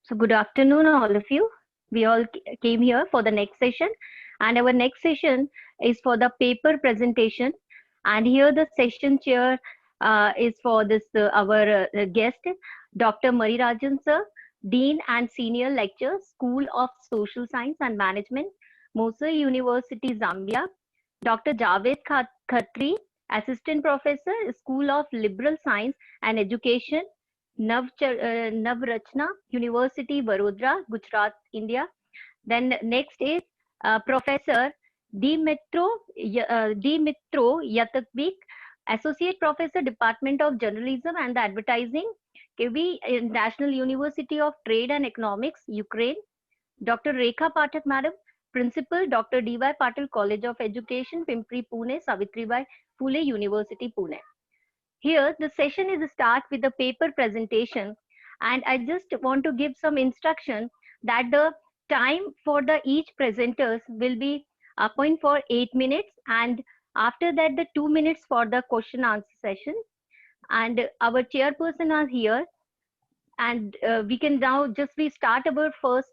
So good afternoon, all of you. We all came here for the next session, and our next session is for the paper presentation. And here the session chair is for this our guest, Dr. Marirajan sir, Dean and Senior Lecturer, School of Social Science and Management, Moser University, Zambia. Dr. Javed Khatri, Assistant Professor, School of Liberal Science and Education, Navrachna University, Vadodara, Gujarat, India. Then next is Professor Dimitro Yatakvik, Associate Professor, Department of Journalism and Advertising, KV National University of Trade and Economics, Ukraine. Dr. Rekha Pathak, Madam, Principal, Dr. D.Y. Patil College of Education, Pimpri, Pune, Savitribai Phule University, Pune. Here, the session is start with the paper presentation, and I just want to give some instruction that the time for the each presenters will be appointed for 8 minutes, and after that the 2 minutes for the question answer session. And our chairperson are here, and we can now just we start our first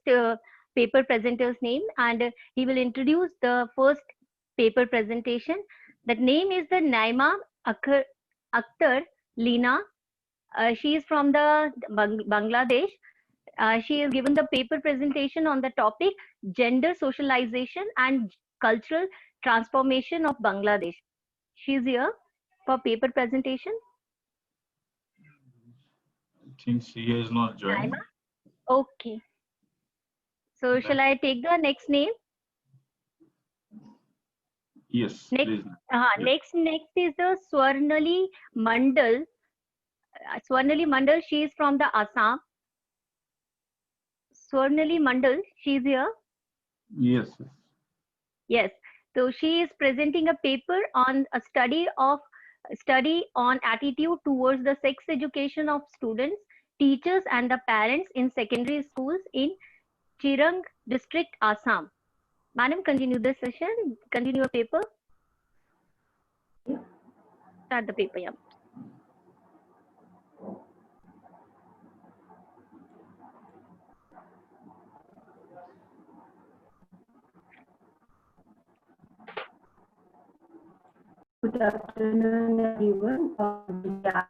paper presenter's name, and he will introduce the first paper presentation. That name is the Naima Akhtar Lina. She is from the Bangladesh. She has given the paper presentation on the topic gender socialization and cultural transformation of Bangladesh. She is here for paper presentation. I think she has not joined. Naima? Okay. So shall I take the next name? Yes, Next, please. next is the Swarnali Mandal. Swarnali Mandal, she is from the Assam. Swarnali Mandal, she is here. Yes. Yes. So she is presenting a paper on a study on attitude towards the sex education of students, teachers, and the parents in secondary schools in Chirang district, Assam. Madam, continue the session. Continue your paper. Start the paper, yeah. Good afternoon, everyone. I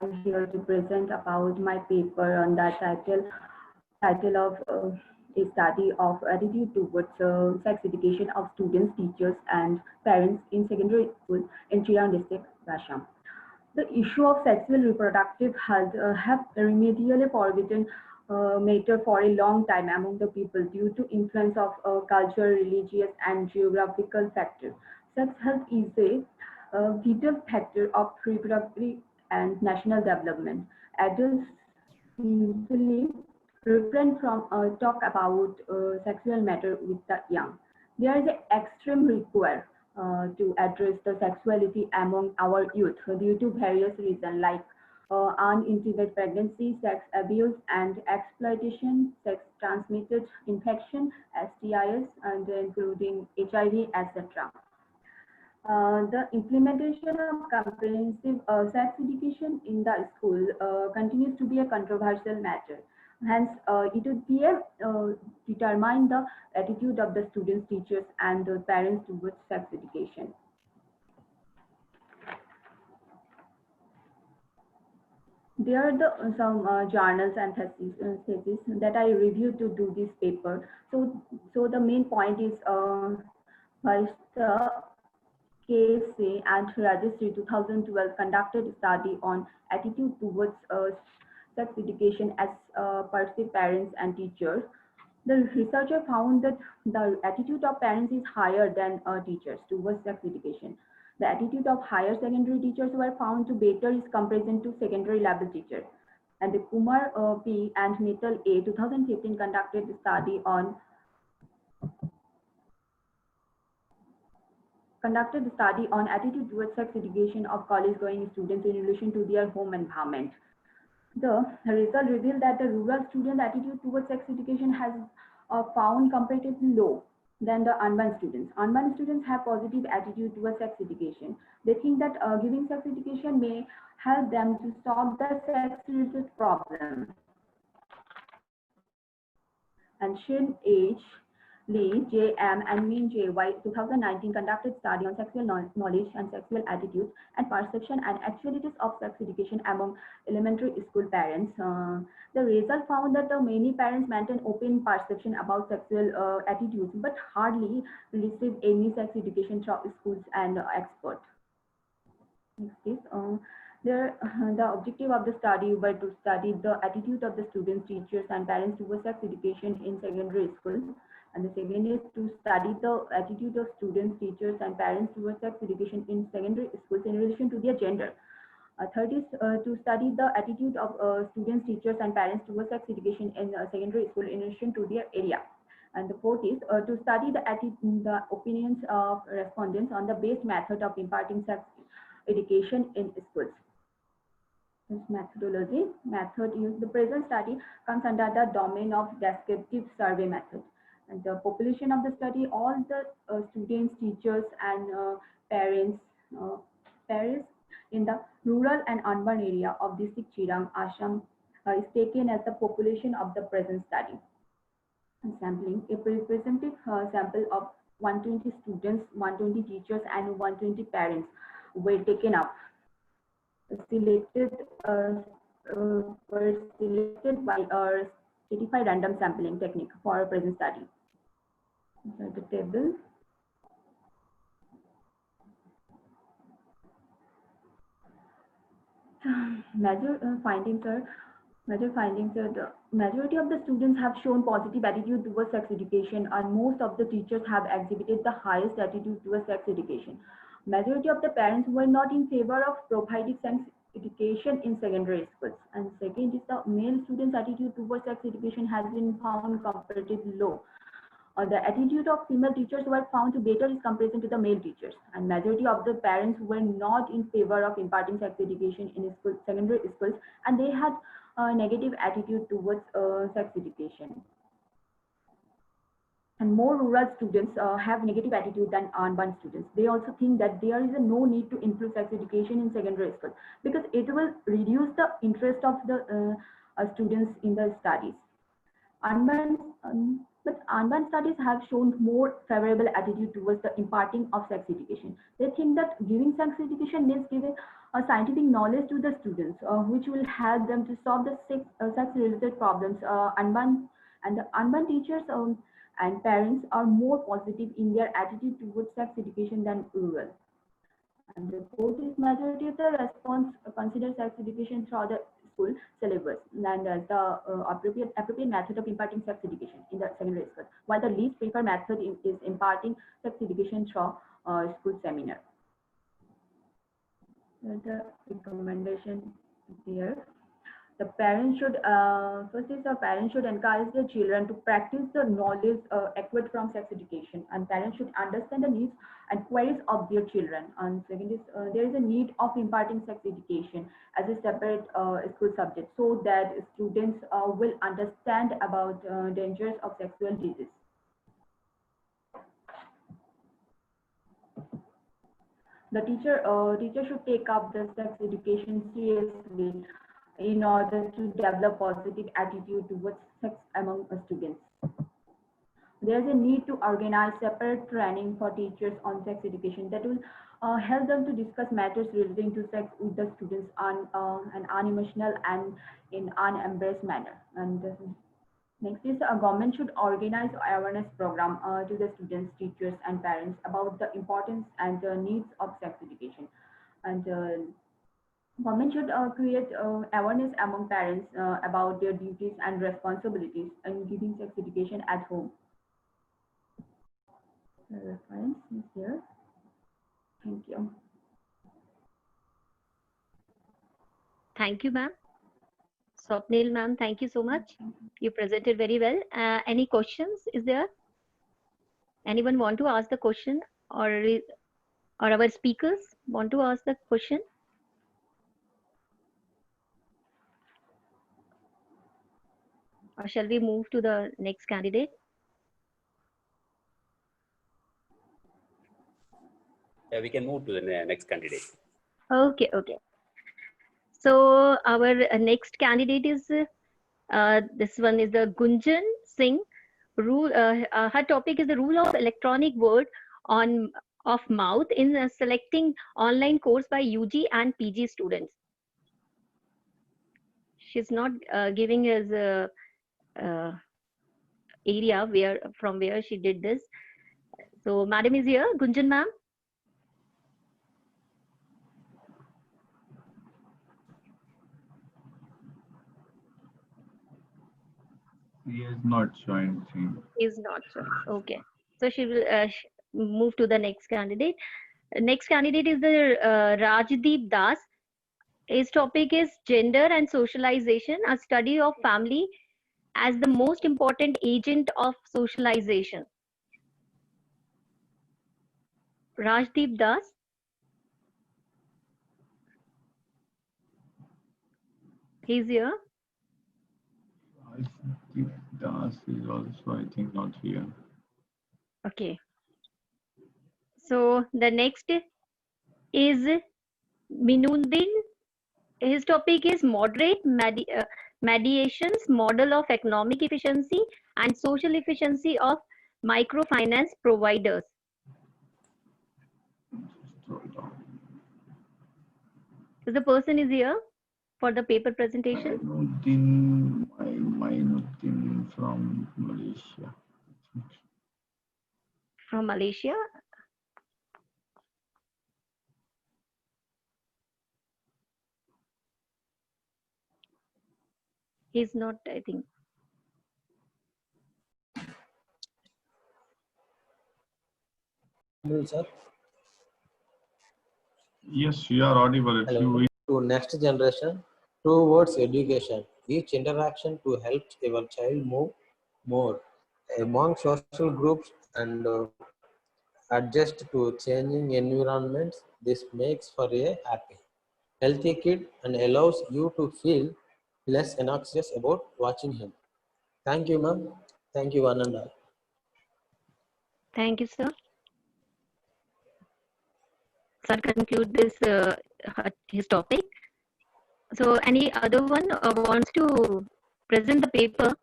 am here to present about my paper on the title of a study of attitude towards sex education of students, teachers, and parents in secondary school in Chirang district, Assam. The issue of sexual reproductive health have remedially forgotten matter for a long time among the people due to influence of cultural, religious, and geographical factors. Sex health is a vital factor of reproductive and national development. Adults usually refrain from talk about sexual matter with the young. There is an extreme require to address the sexuality among our youth due to various reasons like unintimate pregnancy, sex abuse and exploitation, sex transmitted infection, STIs, and including HIV, etc. The implementation of comprehensive sex education in the school continues to be a controversial matter. Hence, it would be a determine the attitude of the students, teachers, and the parents towards sex education. There are some journals and theses that I reviewed to do this paper. So the main point is first, KSA and Registry 2012 conducted a study on attitude towards sex education as perceived parents and teachers. The researcher found that the attitude of parents is higher than teachers towards sex education. The attitude of higher secondary teachers were found to better is comparison to secondary level teachers. And the Kumar P. and Mittal A. 2015 conducted a study on attitude towards sex education of college-going students in relation to their home environment. The result revealed that the rural student attitude towards sex education has found comparatively low than the urban students. Urban students have positive attitude towards sex education. They think that giving sex education may help them to solve the sex-related problem. And Shin H. Lee, J.M. and Min J.Y. 2019 conducted study on sexual knowledge and sexual attitudes and perception and actualities of sex education among elementary school parents. The result found that many parents maintain open perception about sexual attitudes, but hardly receive any sex education through schools and experts. Next is the objective of the study were to study the attitude of the students, teachers, and parents towards sex education in secondary school. And the second is to study the attitude of students, teachers, and parents towards sex education in secondary schools in relation to their gender. Third is to study the attitude of students, teachers, and parents towards sex education in secondary school in relation to their area. And the fourth is to study the opinions of respondents on the best method of imparting sex education in schools. This method used. The present study comes under the domain of descriptive survey method. And the population of the study, all the students, teachers, and parents in the rural and urban area of district Chirang, Assam is taken as the population of the present study. And sampling, a representative sample of 120 students, 120 teachers, and 120 parents were taken up. Were selected by a stratified random sampling technique for a present study. The table. Major findings are the majority of the students have shown positive attitude towards sex education, and most of the teachers have exhibited the highest attitude towards sex education. Majority of the parents were not in favor of providing sex education in secondary schools. And second is the male students' attitude towards sex education has been found comparatively low. The attitude of female teachers were found to better in comparison to the male teachers. And majority of the parents were not in favor of imparting sex education in secondary schools, and they had a negative attitude towards sex education. And more rural students have negative attitude than urban students. They also think that there is no need to improve sex education in secondary school because it will reduce the interest of the students in the studies. But urban studies have shown more favorable attitude towards the imparting of sex education. They think that giving sex education means giving a scientific knowledge to the students, which will help them to solve the sex-related problems. The urban teachers and parents are more positive in their attitude towards sex education than rural. And the fourth is majority of the response consider sex education through the school syllabus and as the appropriate method of imparting sex education in the secondary school, while the least preferred method is imparting sex education through school seminar. The recommendation here. The parents should first is the parents should encourage their children to practice the knowledge acquired from sex education, and parents should understand the needs and queries of their children. And second is there is a need of imparting sex education as a separate school subject so that students will understand about dangers of sexual disease. The teacher should take up the sex education seriously in order to develop positive attitude towards sex among students. There is a need to organize separate training for teachers on sex education that will help them to discuss matters relating to sex with the students on an unemotional and in unembarrassed manner. And next is a government should organize awareness program to the students, teachers, and parents about the importance and needs of sex education. And government should create awareness among parents about their duties and responsibilities in giving sex education at home. The reference is here. Thank you. Thank you, ma'am. Swapnil, ma'am, thank you so much. You presented very well. Any questions? Is there? Anyone want to ask the question, or our speakers want to ask the question? Or shall we move to the next candidate? Yeah, we can move to the next candidate. Okay, okay. So our next candidate is this one is the Gunjan Singh Her topic is the rule of electronic word of mouth in selecting online course by UG and PG students. She's not giving us a area from where she did this. So madam is here, Gunjan ma'am. He has not joined. Is not sure. Okay. So she will move to the next candidate. Next candidate is the Rajdeep Das. His topic is gender and socialization, a study of family as the most important agent of socialization. Rajdeep Das. He's here. Rajdeep Das is also, I think, not here. Okay. So the next is Minuddin. His topic is moderate mediations, model of economic efficiency and social efficiency of microfinance providers. Scroll down. So the person is here for the paper presentation. Mainuddin from Malaysia. From Malaysia. He's not, I think. Sir. Yes, you are audible. If Hello. you To next generation towards education. Each interaction to help our child move more among social groups and adjust to changing environments. This makes for a happy, healthy kid and allows you to feel less anxious about watching him. Thank you, ma'am. Thank you, one and all. Thank you, sir. Sir, conclude this his topic. So, any other one wants to present the paper?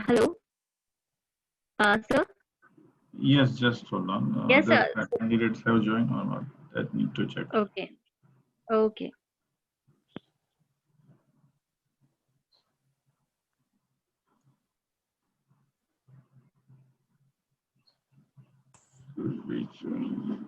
Hello, sir. yes, just hold on. Yes, Other sir. candidates have joined or not? That need to check. Okay. Okay. Should be joining.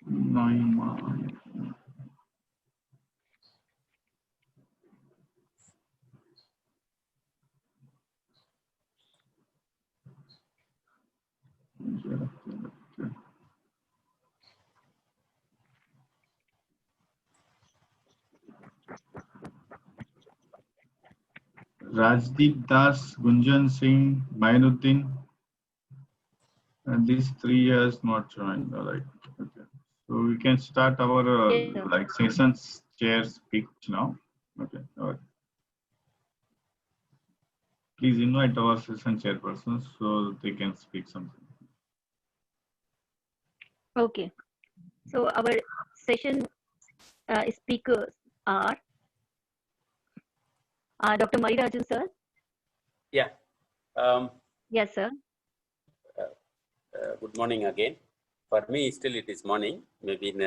Naima. Rajdeep Das, Gunjan Singh, Mainuddin, and these 3 years not joined. All right. Okay. So we can start our Yes, sir. like sessions chair speech now. Okay. All right. Please invite our session chairpersons so they can speak something. Okay. So our session speakers are Dr. Marirajan, sir. Yeah. Yes, sir. Good morning again. For me, still it is morning. Maybe in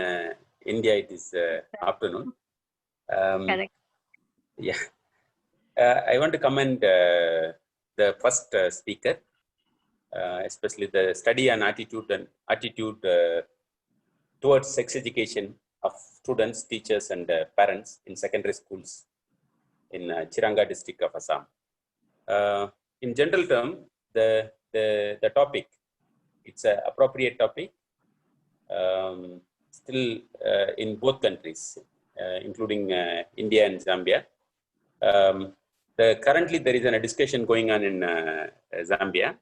India it is afternoon. Correct. Yeah. I want to commend the first speaker, especially the study and attitude towards sex education of students, teachers, and parents in secondary schools in Chiranga district of Assam. In general term, the topic, it's an appropriate topic, still in both countries, including India and Zambia. Currently, there is a discussion going on in Zambia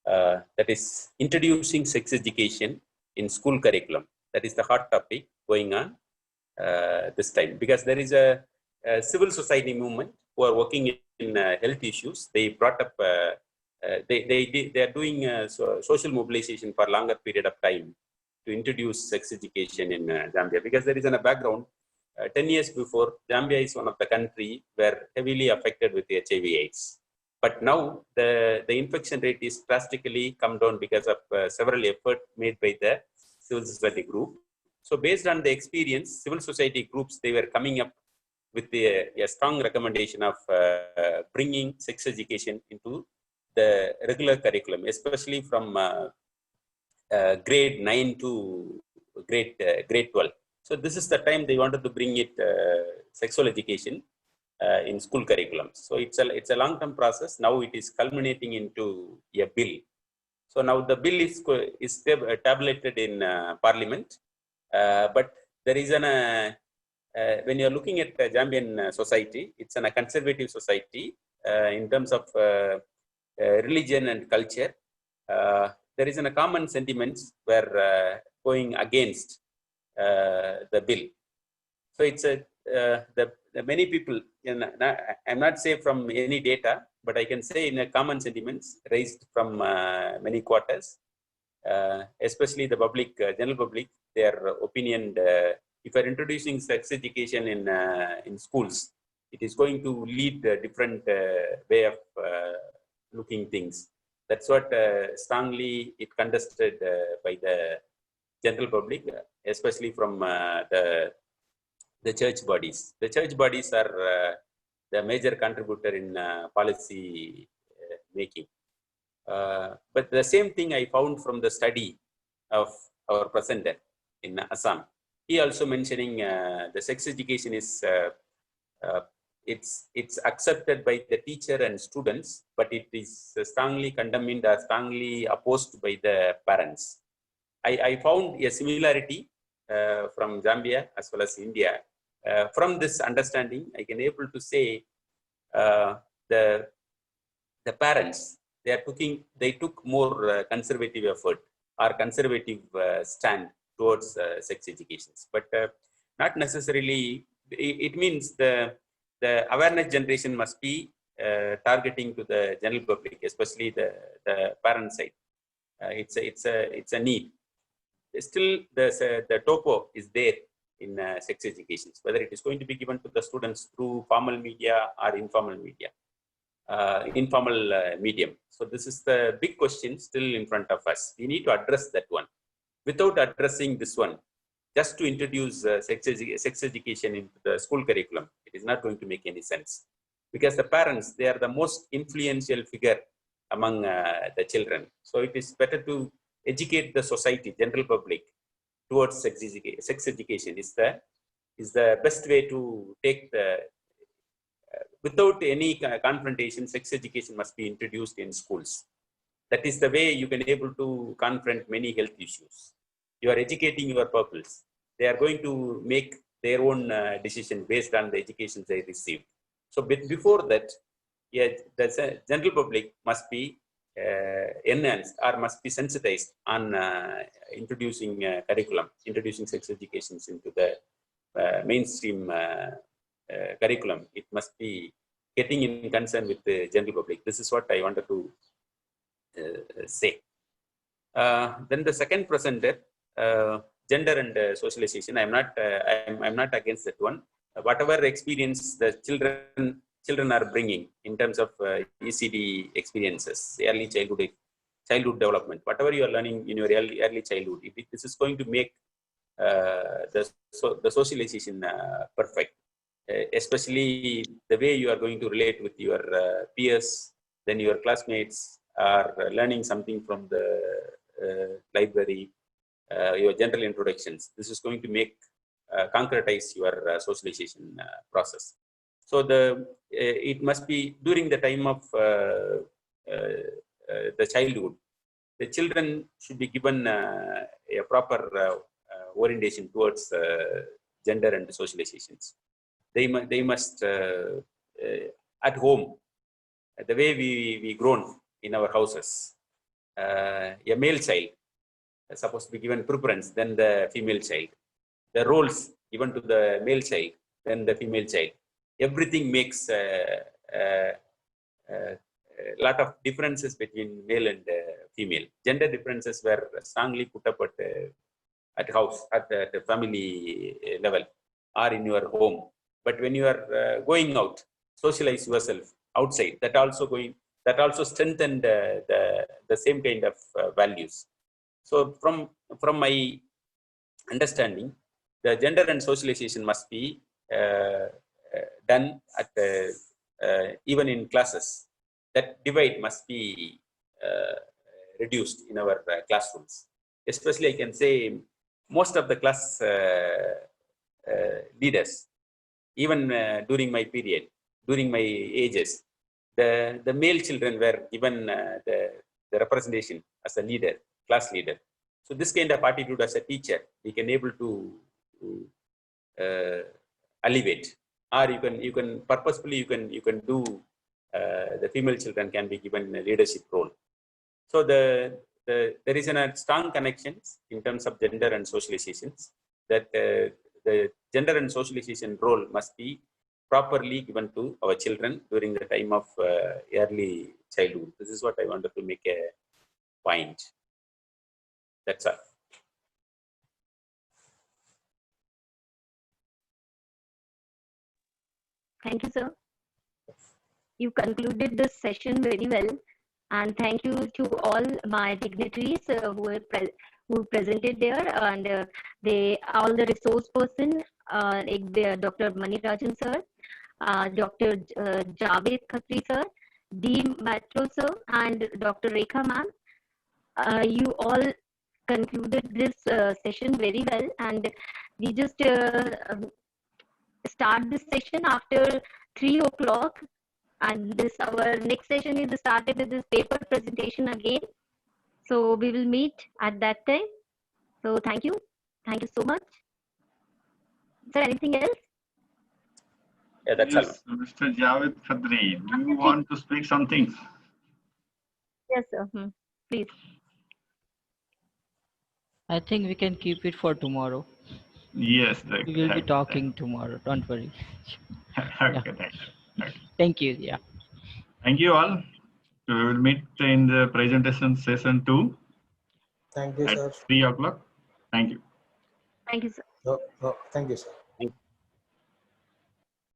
that is introducing sex education in school curriculum. That is the hot topic going on this time, because there is a civil society movement who are working in health issues, they brought up, they are doing social mobilization for longer period of time to introduce sex education in Zambia, because there is a background. 10 years before, Zambia is one of the country where heavily affected with HIV/AIDS. But now the infection rate is drastically come down because of several efforts made by the civil society group. So based on the experience, civil society groups, they were coming up with a strong recommendation of bringing sex education into the regular curriculum, especially from grade 9 to grade 12. So this is the time they wanted to bring it sexual education in school curriculum. So it's a long-term process. Now it is culminating into a bill. So now the bill is tabulated in Parliament, but there is when you're looking at the Zambian society, it's a conservative society in terms of religion and culture. There is a common sentiments where going against the bill. So it's the many people, I'm not say from any data, but I can say in a common sentiments raised from many quarters, especially the public, general public, their opinion. If you're introducing sex education in schools, it is going to lead a different way of looking things. That's what strongly it contested by the general public, especially from the church bodies. The church bodies are the major contributor in policy making. But the same thing I found from the study of our presenter in Assam. He also mentioning the sex education is it's accepted by the teacher and students, but it is strongly condemned or strongly opposed by the parents. I found a similarity from Zambia as well as India. From this understanding, I can able to say the parents, they took more conservative effort or conservative stand towards sex educations, but not necessarily. It means the awareness generation must be targeting to the general public, especially the parent side. It's a need. Still, the topo is there in sex education, whether it is going to be given to the students through formal media or informal media, informal medium. So this is the big question still in front of us. We need to address that one. Without addressing this one, just to introduce sex education into the school curriculum, it is not going to make any sense, because the parents, they are the most influential figure among the children. So it is better to educate the society, general public, towards sex education is the best way to take the, without any confrontation, sex education must be introduced in schools. That is the way you can able to confront many health issues. You are educating your pupils. They are going to make their own decision based on the education they received. So before that, yeah, the general public must be enhanced or must be sensitized on introducing curriculum, introducing sex educations into the mainstream curriculum. It must be getting in concern with the general public. This is what I wanted to say. Then the second presenter, gender and socialization. I'm not against that one. Whatever experience the children are bringing in terms of ECD experiences, early childhood development, whatever you are learning in your early childhood, if this is going to make the socialization perfect, especially the way you are going to relate with your peers, then your classmates are learning something from the library, your general introductions. This is going to make concretize your socialization process. So it must be during the time of the childhood. The children should be given a proper orientation towards gender and socializations. They must at home, the way we grown in our houses, a male child is supposed to be given preference than the female child. The roles given to the male child than the female child. Everything makes a lot of differences between male and female. Gender differences were strongly put up at house, at the family level, or in your home. But when you are going out, socialize yourself outside. That also strengthened the same kind of values. So from my understanding, the gender and socialization must be done at even in classes. That divide must be reduced in our classrooms. Especially, I can say most of the class leaders, even during my period, during my ages, the male children were given the representation as a leader, class leader. So this kind of attitude as a teacher, we can able to elevate, or you can purposefully you can do the female children can be given a leadership role. So there is a strong connections in terms of gender and socializations, that the gender and socialization role must be properly given to our children during the time of early childhood. This is what I wanted to make a point. That's all. Thank you, sir. You concluded this session very well, and thank you to all my dignitaries who presented there, and all the resource person, like Dr. Mani Rajan sir, Dr. Javed Khatri sir, D. Matro sir, and Dr. Rekha ma'am. You all concluded this session very well, and we just start this session after 3 o'clock, and our next session is started with this paper presentation again. So we will meet at that time. So thank you so much. Is there anything else? Yeah, that's Yes, all. Mr. Javed Khatri, do you want to speak something? Yes, sir. Please. I think we can keep it for tomorrow. Yes, We will be talking tomorrow. Don't worry. Okay, thank you. Okay. Thank you. Yeah. Thank you all. We will meet in the presentation session 2 Thank you, at sir. 3 o'clock. Thank you. Thank you, sir. Thank you, sir.